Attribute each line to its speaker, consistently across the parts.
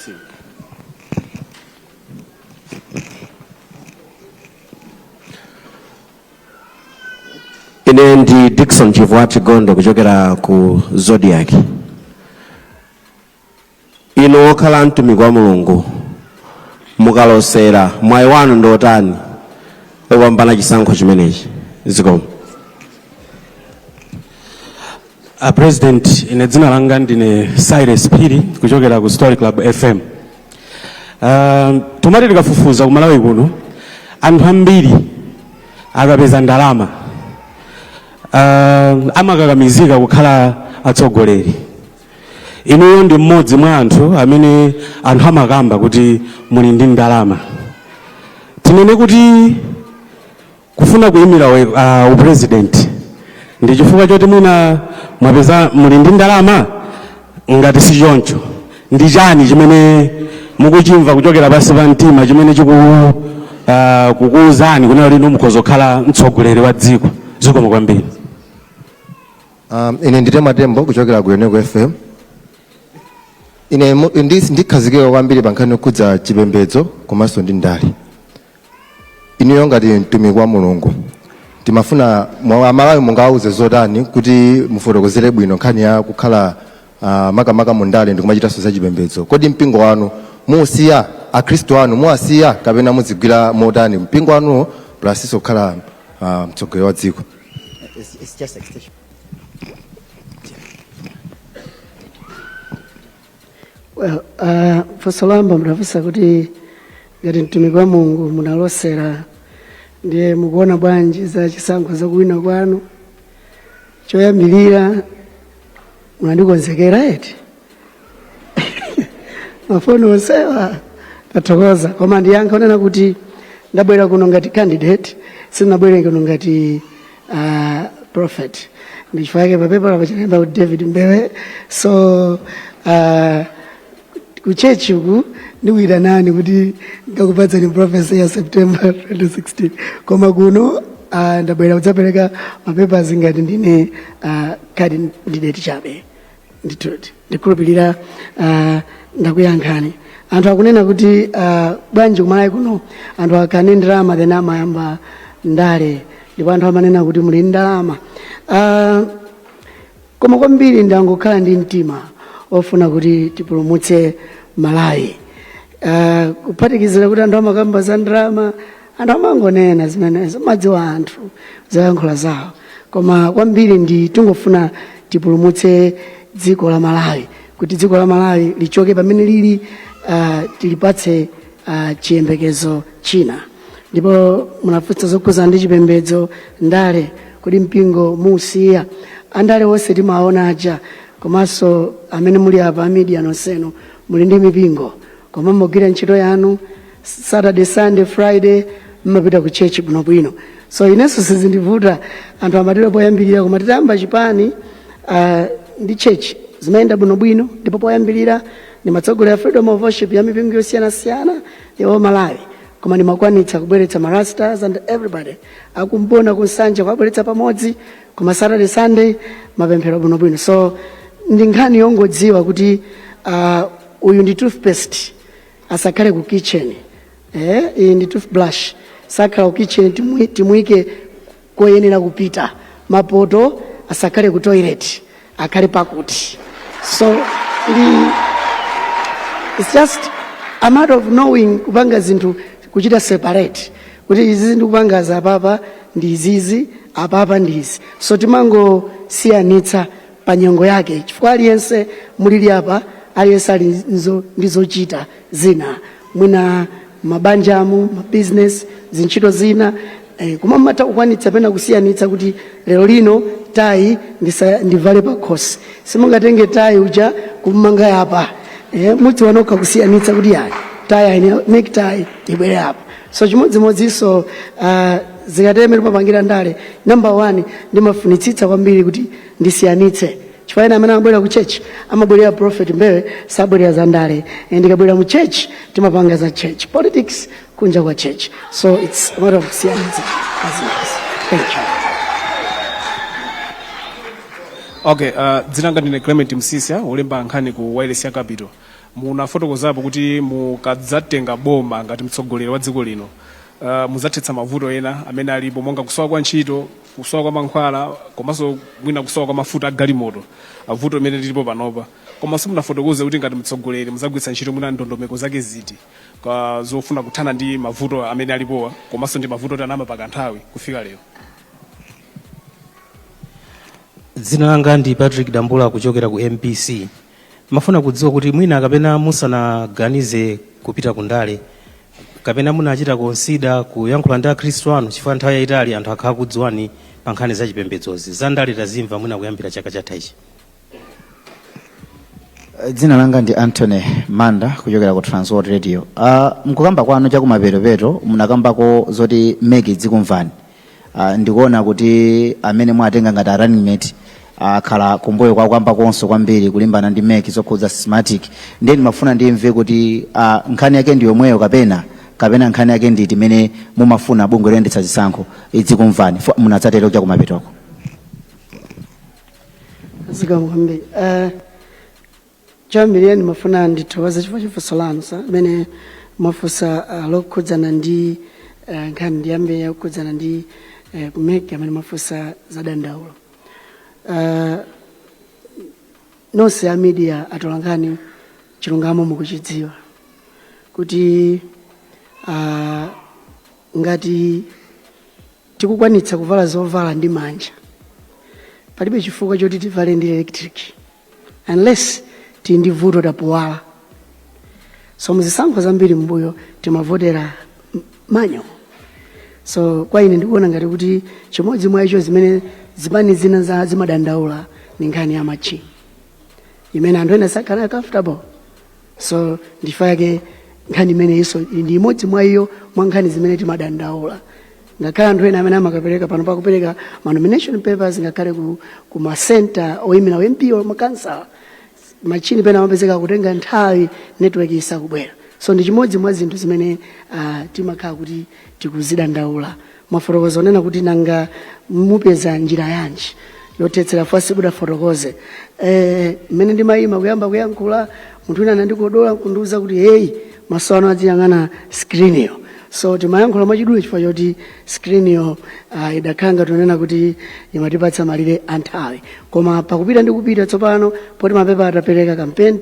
Speaker 1: team.
Speaker 2: Ine ndi Dickson Chivwati Gondo kuchokera ku Zodiac. Ino okhala mtumiki wa Mulungu mukalosera mwayi wanu ndi otani opambana chisankho chimenechi zikomo.
Speaker 1: President, ine dzina langa ndine Cyrus Phiri kuchokera ku Story Club FM. Tumati tikafufuza ku Malawi kuno anthu ambiri akapeza ndalama amakakamizika kukhala atsogoleri. Inuyo ndi mmodzi mwa anthu amene anthu amakamba kuti muli ndi ndalama. Tinene kuti kufuna kuyimira upresident ndi chifukwa choti mwina mwapeza muli ndi ndalama? Ngati si choncho ndi chani chimene mukuchimva kuchokera pansi pa mtima chimene kukuwuzani kunena lino mukhoza kukhala mtsogoleri wa dziko? Zikomo kwambiri.
Speaker 3: Ine ndite Matembo kuchokera ku Yeneko FM. Ine ndikhazikika kwambiri pa nkhani yokhudza chipembedzo komanso ndi ndale. Inuyo ngati mtumiki wa Mulungu timafuna Malawi mungawuze zotani kuti mufotokozere bwino nkhani ya kukhala makamaka mu ndale ndi kumachitanso za chipembedzo. Kodi mpingo wanu musiya akhristu anu muwasiya kapena muzigwira motani mpingo wanu plus kukhala mtsogoleri wa dziko?
Speaker 4: It's just extension. Well, Fosolamba mnafisa kuti ngati mtumiki wa Mulungu munalosera ndiye mukuona bwanji za chisankho za kuwina kwanu? Choyambirira munandikonzekera eti mafoni onsewa tathokoza, koma ndiyankha onena kuti ndabwera kuno ngati candidate, sinabwere kuno ngati prophet. Ndichifake papepala pachinenda kuti David Mbewe. So kuchechi uku ndikuita nani kuti ndakupatsa ni prophecy ya September 2016, koma kuno ndabwera kudzapereka mapepers ngati ndine candidate chabe. Ndikhulupirira ndakuyankhani. Anthu akunena kuti bwanji kumalawi kuno anthu akane ndalama then amayamba ndale, ndipo anthu amanena kuti muli ndalama. Koma kwambiri ndangokhala ndi mtima ofuna kuti tipulumutse Malawi. Kuphatikizira kuti anthu amakamba za ndalama, anthu amangonena zimenezo, madziwa anthu zayankhula zawo, koma kwambiri ndi tungofuna tipulumutse dziko la Malawi, kuti dziko la Malawi lichoke pamene lili, tilipatse chiyembekezo china. Ndipo munafunsa zokhuza ndi chipembedzo ndale, kuti mpingo musiya andale wonse timaona aja, komanso amene muli apa media nonsenu muli ndi mipingo, koma mugwira ntchito yanu Saturday, Sunday, Friday mmapita ku church bwinobwino. So inenso sizindivuta anthu amatero poyambirira, koma titayamba chipani ndi church zimayenda bwinobwino, ndipo poyambirira ni matsogolera freedom of worship ya mipingo yosiyanasiyana ya Malawi, koma ndimakwanitsa kubweretsa marastas and everybody akumbona kunsanja kwabweretsa pamodzi, koma Saturday, Sunday mapemphero bwinobwino. So ndi nkhani yongodziwa kuti uyu ndi toothpaste asakhale ku kitchen, iyi ndi toothbrush sakhala ku kitchen timuyike koyenera kupita, mapoto asakhale ku toilet akhale pakuti. So it's just a matter of knowing kupanga zinthu kuchita separate, kuti izi zinthu kupanga za apapa ndi izizi, apapa ndi izi. So timangosiyanitsa pa nyengo yake, chifukwa aliyense mulili apa aliyense ali ndizochita zina, mwina mabanjamu, mabusiness, zintchito zina, koma mmata kukwanitsa pena kusiyanitsa kuti lero lino tai ndivale pa khosi, simungatenge tai uja kumanga yapa, mudzi wanokha kusiyanitsa kuti yayi tai make tai ibwere apa. So chimodzimodzinso zikatemera papangira ndale, number 1 ndimafunitsitsa kwambiri kuti ndisiyanitse, chifukwa ena amene amabwera ku church amabwerera prophet Mbewe, sabwerera za ndale, ndikabwera mu church timapanga za church politics kunja kwa church. So it's a matter of siyanitsa. Thank you.
Speaker 5: Okay, dzina langa ndine Clement Msisa, olemba nkhani ku Wireless ya Capital. Munafotokozapo kuti mukadzatenga boma ngati mtsogoleri wa dziko lino. Muzathetsa mavuto ena amene alipo monga kusowa kwa ntchito, kusowa kwa mankhwala, komanso mwina kusowa kwa mafuta a galimoto. Vuto limene lilipo panopa. Komanso munafotokoza kuti ngati mtsogoleri muzagwiritsa ntchito mwina ndondomeko zake ziti kwa zofuna kuthana ndi mavuto amene alipowa, komanso ndi mavuto tanama pakanthawi kufika lero.
Speaker 6: Dzina langa ndi Patrick Dambula kuchokera ku MPC. Mafuna kudziwa kuti mwina kapena musanaganize kupita kundale, kapena munachita konsida kuyankhula ndi akhristu anu chifukwa nthawi yayitali anthu akhala kudziwani pa nkhani za chipembedzozi. Za ndale tazimva mwina kuyambira chaka chatha ichi.
Speaker 7: Dzina langa ndi Anthony Manda kuchokera ku Transworld Radio. Mkukamba kwanu chakumapeto munakambako zoti meki dzikumvani. Ndikuona kuti amene mwatenga ngati running mate khala kumboyo kwa kwamba konso kwambiri kulimbana ndi meki zokhudza systematic. Ndiye ndimafuna ndimve kuti nkhani yake ndi yomweyo kapena nkhani yake ndi timene mumafuna bungwe loyendetsa zisankho idzikumvani munatsatira chakumapetoko.
Speaker 4: Zikamwambe chambiri ndimafuna ndithokoze chifukwa chifunso lanu amene mafusa lokhudzana ndi nkhani ndiyambe yakhudzana ndi kumeki amene mafusa zadandaulo. Nonse a media atolangani chilungamo mukuchidziwa kuti ngati tikukwanitsa kuvala zovala ndi manja palibe chifukwa choti tivale ndi electric unless tindi vuto tapuwala. So muzisankho zambiri mbuyo timavotera manyo. So kwa ine ndikuona ngati kuti chimodzi mwa icho zimene zipani zina za zimadandaula ni nkhani ya machi imene anthu ena sakhala comfortable. So ndifake nkhani imene iso ndi imodzi mwa iyo mwa nkhani zimene timadandaula. Ngakhale anthu ena amene amakapereka pano pakupereka ma nomination papers ngakhale ku ma center oyimira MP o makansala machini pena amapezeka kutenga nthawi network isakubwera. So ndi chimodzi mwa zinthu zimene timakhala kuti tikuzidandaula. Mafotokozo onena kuti nanga mupeza njira yanji yotetsera fasi buda fotokoze mene ndimayima kuyamba kuyankhula munthu wina anandikodola kundiuza kuti hey maso anu aziyang'ana screen iyo. So timayankhula mwachidule chifukwa choti screen iyo idakhala tonena kuti imatipatsa malire anthawi, koma pakupita ndi kupita tsopano poti mapepa atapereka campaign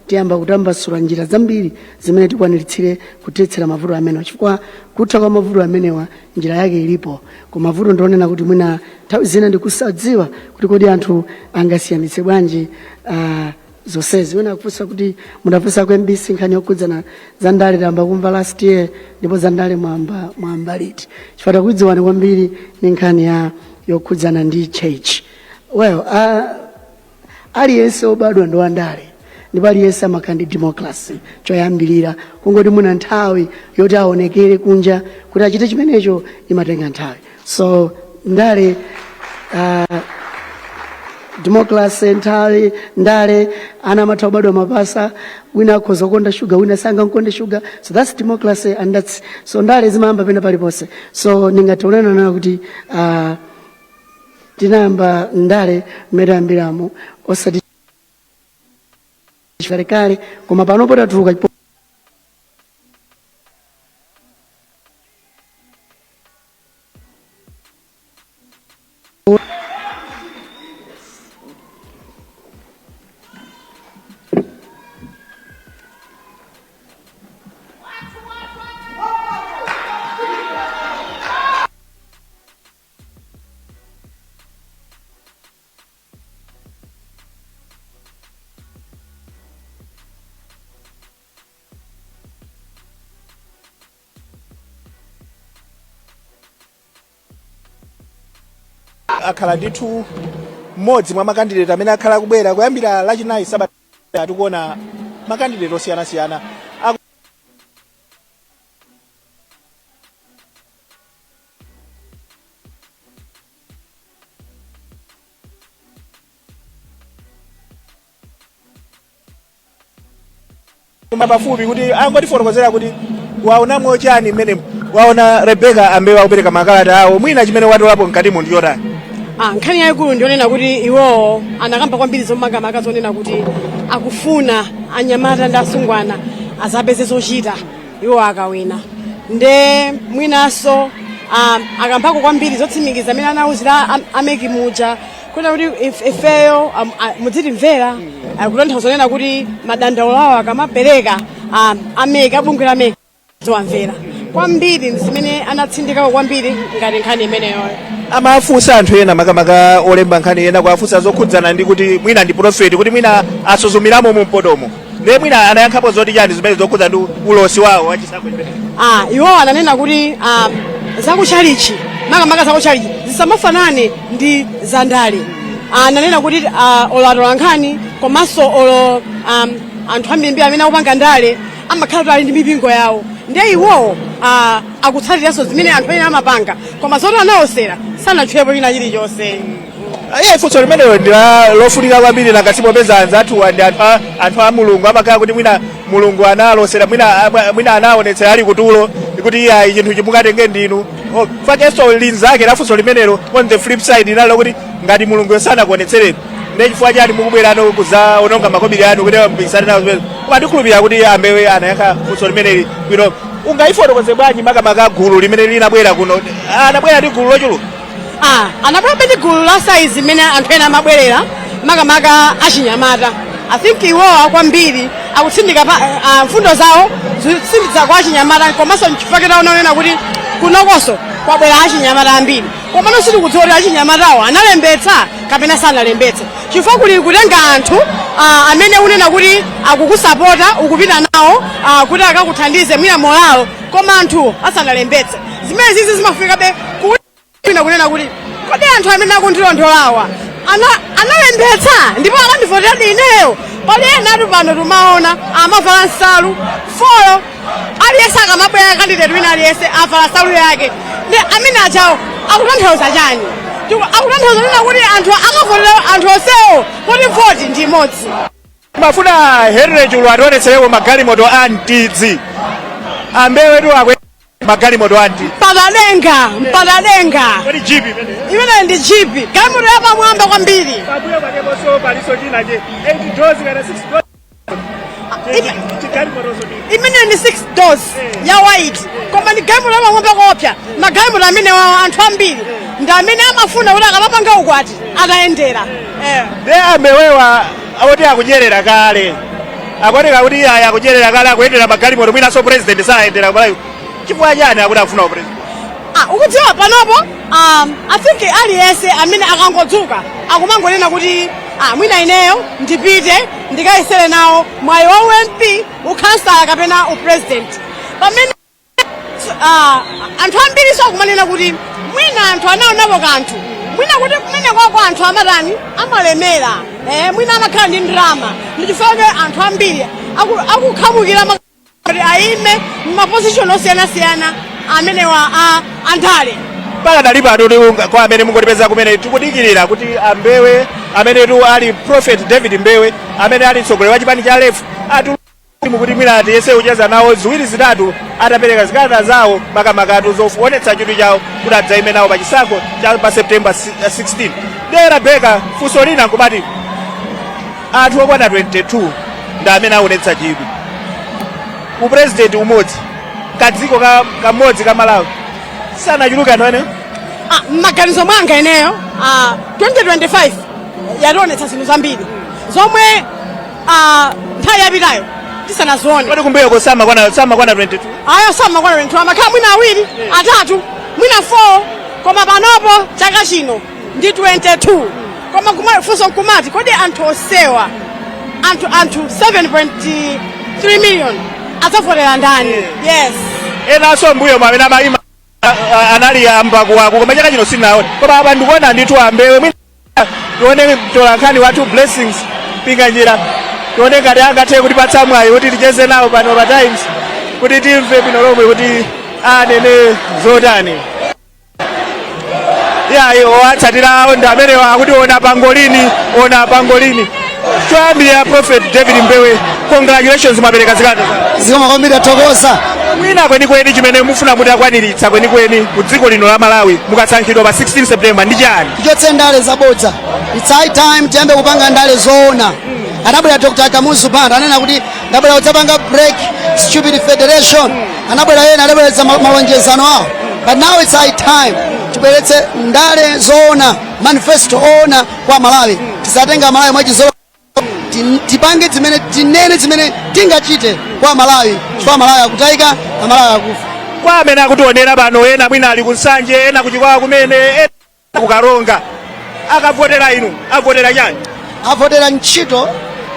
Speaker 4: tiyamba kutambasula njira zambiri zimene tikwaniritsire kutetsera mavuto amenewa, chifukwa kutha kwa mavuto amenewa njira yake ilipo. Koma mavuto ndionena kuti mwina nthawi zina ndikusadziwa kuti kodi anthu angasiyanitse bwanji zonsezi. Wena kufunsa kuti munafunsa ku MBC nkhani yokhudzana za ndale tamba kumva last year ndipo za ndale mwamba liti chifukwa takudziwani kwambiri ni nkhani yokhudzana ndi church. Well, aliyense obadwa ndo andale ndipo aliyense amakandi democracy choyambirira kungoti muna nthawi yoti aonekere kunja kuti achite chimenecho imatenga nthawi. So ndale democracy nthawi ndale ana amatha kubadwa mapasa wina akhoza kukonda sugar wina sangakonde sugar. So that's democracy and that's so ndale zimayamba pena paliponse. So ningatonena na kuti tinayamba ndale mmene ambiramo osati chifarekale koma panopo tatuluka
Speaker 8: akhala ndithu mmodzi mwa makandidate amene akhala kubwera kuyambira lachinayi sabata tikuona makandidate osiyanasiyana pafupi kuti angotifotokozera kuti waonamwo chani mmene waona Rebecca amene wakupereka makalata awo mwina chimene watolapo mkatimo ndi chotani.
Speaker 9: nkhani yayikulu ndionena kuti iwowo anakamba kwambiri zomakamaka zonena kuti akufuna anyamata ndi asungwana azapeze zochita iwo akawina nde mwinaso akambako kwambiri zotsimikiza amene anawuzira ameki muja kuna kuti ifeyo mudzitimvera kutanthauza zonena kuti madandaulo awo akamapereka ameki abungwe la ameki zowamvera kwambiri zimene anatsindikako kwambiri ngati nkhani imeneyo
Speaker 8: amafunsa anthu ena makamaka olemba nkhani ena kuafunsa zokhudzana ndi kuti mwina ndi profeti kuti mwina asuzumiramo mu mpotomo ndiye mwina anayankhapo zoti chani zimene zokhudzana ndi ulosi wawo wachisankho chimene
Speaker 9: iwo ananena kuti zakuchalichi makamaka zakuchalichi zisamafanane ndi zandale ananena kuti olo atola nkhani komanso olo anthu ambiri amene akupanga ndale amakhala kuti ali ndi mipingo yawo ndiye iwowo akutsatiraso zimene anthu ena amapanga koma zoti anaosera sanatchulepo china chilichonse
Speaker 8: iye funso limeneyo ndi lofunika kwambiri ngati popeza anzathu ndi anthu a mulungu amakhala kuti mwina mulungu analosera mwina anaonetsera ali kutulo kuti iya chinthu chimukatenge ndinu fakenso linzake la funso limenelo on the flip side inalo kuti ngati mulungu sanakuonetsereni ndiye chifukwa chani mukubwerano kuzaononga makobiri anu kuti mpikisane nawo zimene koma ndikhulupirira kuti ambewe anayankha funso limeneli bwino ungayifotokoze bwanji makamaka gulu limene linabwera kuno anabwera ndi gulu lochuluka
Speaker 9: anabwera ndi gulu la saizi imene anthu ena amabwerera makamaka achinyamata I think iwowa kwambiri akutsindika mfundo zawo zitsinditsa kwa achinyamata komanso chifukwa unaonena kuti kunokonso kwabwera achinyamata ambiri komano sitikudziwa kuti achinyamatawo analembetsa kapena sanalembetse chifukwa kuli kutenga anthu amene unena kuti akukusapota ukupita nawo kuti akakuthandize mwina molalo koma anthu asanalembetse zimene zizi zimafikabe kunena kuti kodi anthu amene akundilondolawa analembetsa ndipo akandivotera ineyo pali ena atu pano tumaona amavala nsalu folo aliyense akamabwera kandidate wina aliyense avala nsalu yake ndi amene ajawo akutanthauza chani akutanthauza nena kuti anthu akavotera anthu onsewo kuti voti ndi imodzi
Speaker 8: mafuna Henry Chulu ationetsereko magalimoto a mtidzi ambewetu akwe magalimoto anti mpatadenga kodi jipi
Speaker 9: imene ndi jipi galimoto yapamwamba kwambiri
Speaker 8: pabuyo pakeponso paliso china che 8 doors kana 6 doors
Speaker 9: imene ndi 6 doors ya white koma ndi galimoto yapamwamba kopya magalimoto amene wa anthu ambiri ndi amene amafuna kuti akamapanga ukwati atayendera
Speaker 8: de ambewewa oti akudyerera kale akuoneka kuti aya akudyerera kale akuyendera magalimoto mwinaso president sayendera kumalayo chifukwa chani akuti akufuna upresident
Speaker 9: ukudziwa panopo I think aliyense amene akangodzuka akumangonena kuti mwina ineyo ndipite ndikayesere nawo mwayi wa UNP ukhansala kapena upresident pamene anthu ambiriso akumanena kuti mwina anthu anaonapo kanthu mwina kuti kumene kwako anthu amatani amalemera mwina amakhala ndi ndrama ndichifukwa anthu ambiri akukhamukira kuti ayime m'maposition osiyanasiyana amenewa andale
Speaker 8: mpaka dali pano kwa amene mungotipeza kumene tikudikirira kuti ambewe amene tu ali Prophet David Mbewe amene ali mtsogoleri wa chipani cha Lefu kuti mwina atiyese kucheza nawo ziwiri zitatu atapereka zikalata zawo makamakatu zoonetsa chidwi chawo kuti adzaime nawo pachisankho cha pa September 16 dera beka funso lina nkubati anthu okwana 22 ndi amene aonetsa chidwi upresident umodzi kadziko kamodzi ka Malawi sanachuluka anthu ene
Speaker 9: m'maganizo mwanga ineyo 2025 yationetsa zinthu zambiri zomwe nthawi yapitayo tisanazione
Speaker 8: kodi kumbuyoko samakwana 22
Speaker 9: ayo samakwana 22 amakhala mwina awiri atatu mwina 4 koma panopo chaka chino ndi 22 koma funso nkumati kodi anthu osewa anthu 7.3 million adzavotera ndani yes
Speaker 8: enanso mbuyo mwamene amayima anali ambakuwako koma chaka chino sinaone koma apa ndikuona ndithu ambewe tione mtolankhani wathu blessings pinga njira tione ngati angathe kutipatsa mwayi kuti ticheze nawo pano pa Times kuti timve bwino lomwe kuti anene zotani iwo atsatirawo ndi amene akuti ona pangolini choyambirira Prophet David Mbewe congratulations mwapereka zikalata
Speaker 10: zikoma kwambiri athokoza
Speaker 8: mwina kwenikweni chimene mufuna kuti akwaniritsa kwenikweni ku dziko lino la Malawi mukasankhidwa pa 16 September ndi chani?
Speaker 10: Tichotse ndale zabodza. It's high time tiyambe kupanga ndale zoona. Anabwera Dr. Kamuzu Banda anena kuti ndabwera kudzapanga break stupid federation. Anabwera yena anabweretsa malonjezano awo. But now it's high time tibweretse ndale zoona, manifesto ona kwa Malawi. Tisatenga Malawi mwachizola. Tipange zimene tinene zimene tingachite kwa Malawi. Chifukwa Malawi akutayika na Malawi akufa.
Speaker 8: Kwa amene akutionera pano ena mwina ali kunsanje, ena kuchikwawa kumene, ena kukaronga. Akavotera inu, avotera chani?
Speaker 10: Avotera ntchito,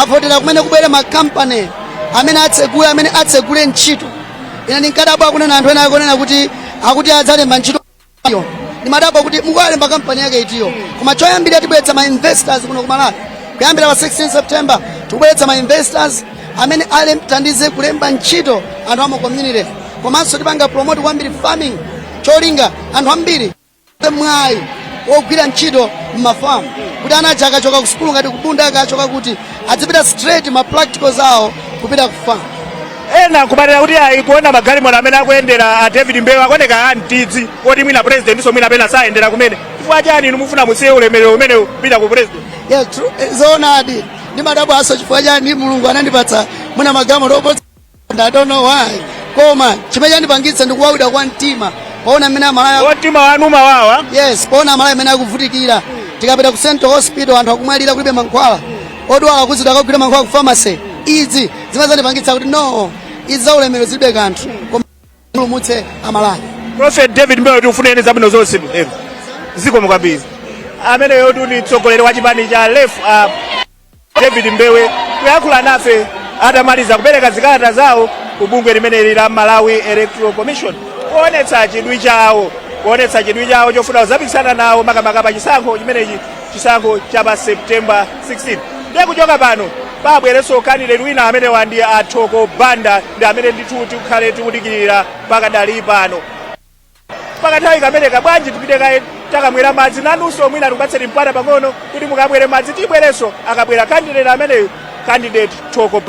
Speaker 10: avotera kumene kubwere makampani amene atsegule ntchito. Ina ndinkadabwa kunena anthu ena akunena kuti akuti adzalemba ntchito iyo. Ndimadabwa kuti mungalemba kampani yake itiyo. Koma choyambira tibweretsa ma investors kuno ku Malawi. Kuyambira pa 16 September tibweretsa ma investors amene alemtandize kulemba ntchito anthu amu community. Komanso tipanga promote kwambiri farming. Cholinga anthu ambiri mwayi ogwira ntchito m'mafamu kuti ana aja akachoka ku sukulu ngati kubunda akachoka kuti adzipita straight ma practicals awo kupita ku farm.
Speaker 8: Ena kubalira kuti ayi kuona magalimoto amene akuyendera a David Mbewe akoneka antidzi kuti mwina president so mwina pena sayendera kumene. Chifukwa chani inu mufuna musiye ulemerero umene upita ku president?
Speaker 10: Yes, true. Zoonadi. Ndi madabwa aso chifukwa chani Mulungu anandipatsa mwina magalimoto oposa. I don't know why. Koma chimene chanipangitsa ndikuwawida kwa mtima. Paona mena Malawi.
Speaker 8: Mtima wanu mawawa?
Speaker 10: Yes, paona Malawi mena kuvutikira. Tikapita ku Central Hospital anthu akumwalira kulibe mankhwala. Odwala kuzida akagwira mankhwala ku pharmacy. Izi zimazandipangitsa kuti no, izi za ulemerero zilibe kanthu. Koma mulumutse Amalawi.
Speaker 8: Prophet David Mbewe tifuneni zabwino zonse. Ziko mukabizi. Amene yotu ni mtsogoleri wa chipani cha LEF David Mbewe kuyankhula nafe atamaliza kupereka zikalata zawo ku bungwe limene la Malawi Electoral Commission. Kuonetsa chidwi chawo chofuna kuzapikisana nawo makamaka pa chisankho chimenechi, chisankho cha pa September 16. Ndiye kuchoka pano pabwereso candidate wina amene wandi Athoko Banda ndi amene ndithu tikhale tikudikirira pakadali pano. Pakathawi kamene kabwanji tipite kaye takamwera madzi nanunso mwina tikupatseni mpata pang'ono kuti mukabwere madzi tibwereso akabwera candidate ameneyo, candidate Thoko